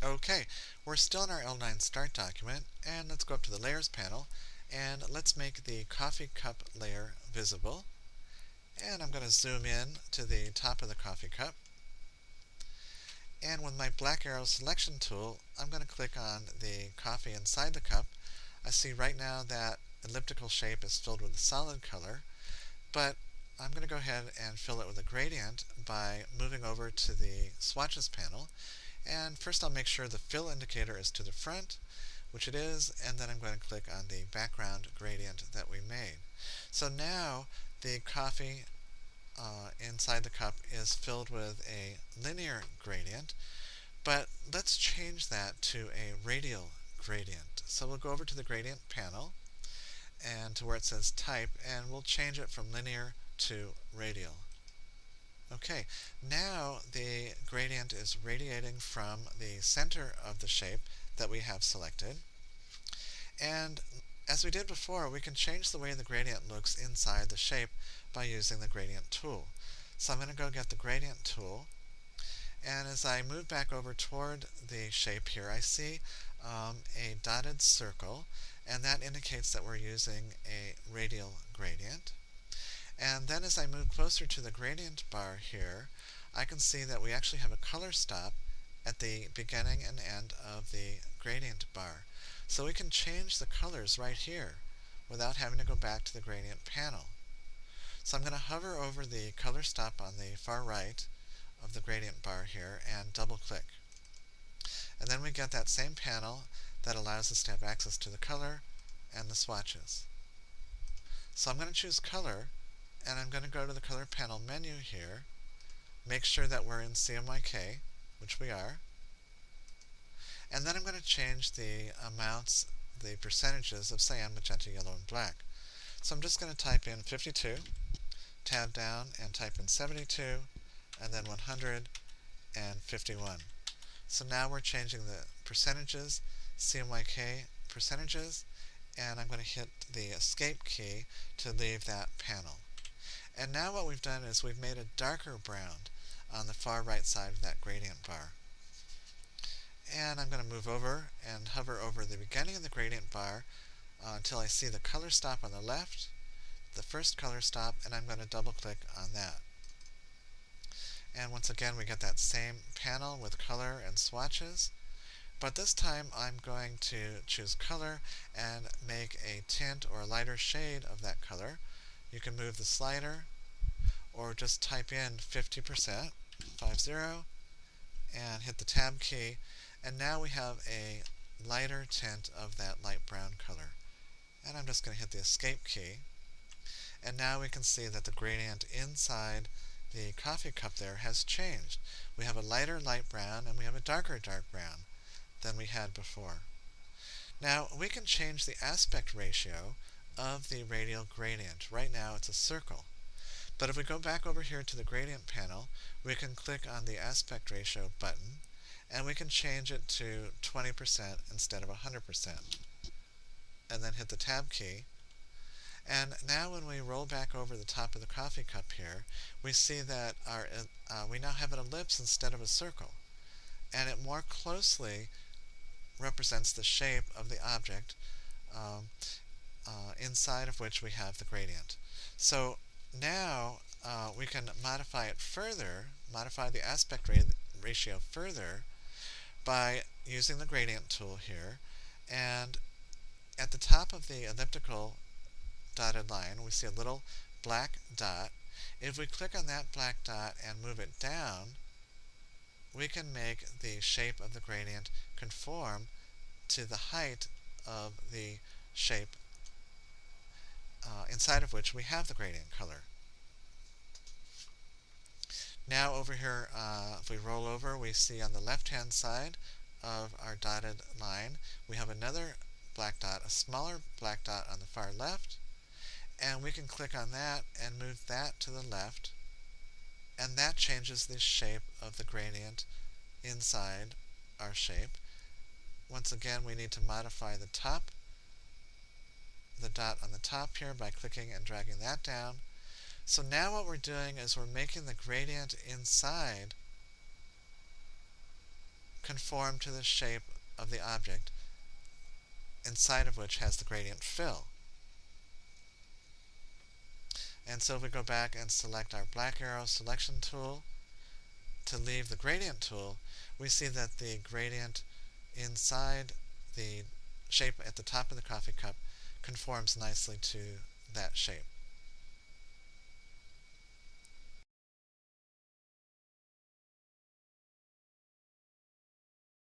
Okay, we're still in our L9 Start document, and let's go up to the Layers panel, and let's make the coffee cup layer visible. And I'm going to zoom in to the top of the coffee cup. And with my black arrow selection tool, I'm going to click on the coffee inside the cup. I see right now that elliptical shape is filled with a solid color, but I'm going to go ahead and fill it with a gradient by moving over to the swatches panel. And first I'll make sure the fill indicator is to the front, which it is, and then I'm going to click on the background gradient that we made. So now the coffee inside the cup is filled with a linear gradient, but let's change that to a radial gradient. So we'll go over to the gradient panel and to where it says type, and we'll change it from linear to radial. Okay, now the gradient is radiating from the center of the shape that we have selected. And as we did before, we can change the way the gradient looks inside the shape by using the gradient tool. So I'm going to go get the gradient tool, and as I move back over toward the shape here, I see a dotted circle, and that indicates that we're using a radial gradient. And then as I move closer to the gradient bar here, I can see that we actually have a color stop at the beginning and end of the gradient bar. So we can change the colors right here without having to go back to the gradient panel. So I'm going to hover over the color stop on the far right of the gradient bar here and double click. And then we get that same panel that allows us to have access to the color and the swatches. So I'm going to choose color, and I'm going to go to the color panel menu here, make sure that we're in CMYK, which we are, and then I'm going to change the amounts, the percentages of cyan, magenta, yellow, and black. So I'm just going to type in 52, tab down, and type in 72, and then 100, and 51. So now we're changing the percentages, CMYK percentages, and I'm going to hit the escape key to leave that panel. And now what we've done is we've made a darker brown on the far right side of that gradient bar. And I'm going to move over and hover over the beginning of the gradient bar until I see the color stop on the left, the first color stop, and I'm going to double click on that. And once again we get that same panel with color and swatches, but this time I'm going to choose color and make a tint or a lighter shade of that color. You can move the slider or just type in 50%, 50, and hit the tab key, and now we have a lighter tint of that light brown color. And I'm just going to hit the escape key, and now we can see that the gradient inside the coffee cup there has changed. We have a lighter light brown and we have a darker dark brown than we had before. Now we can change the aspect ratio of the radial gradient. Right now it's a circle. But if we go back over here to the gradient panel, we can click on the aspect ratio button, and we can change it to 20% instead of 100%. And then hit the tab key. And now when we roll back over the top of the coffee cup here, we see that we now have an ellipse instead of a circle. And it more closely represents the shape of the object inside of which we have the gradient. So now we can modify it further, modify the aspect ratio further by using the gradient tool here. And at the top of the elliptical dotted line, we see a little black dot. If we click on that black dot and move it down, we can make the shape of the gradient conform to the height of the shape inside of which we have the gradient color. Now over here, if we roll over, we see on the left-hand side of our dotted line, we have another black dot, a smaller black dot on the far left, and we can click on that and move that to the left, and that changes the shape of the gradient inside our shape. Once again, we need to modify the top, the dot on the top here, by clicking and dragging that down. So now what we're doing is we're making the gradient inside conform to the shape of the object inside of which has the gradient fill. And so if we go back and select our black arrow selection tool to leave the gradient tool, we see that the gradient inside the shape at the top of the coffee cup conforms nicely to that shape.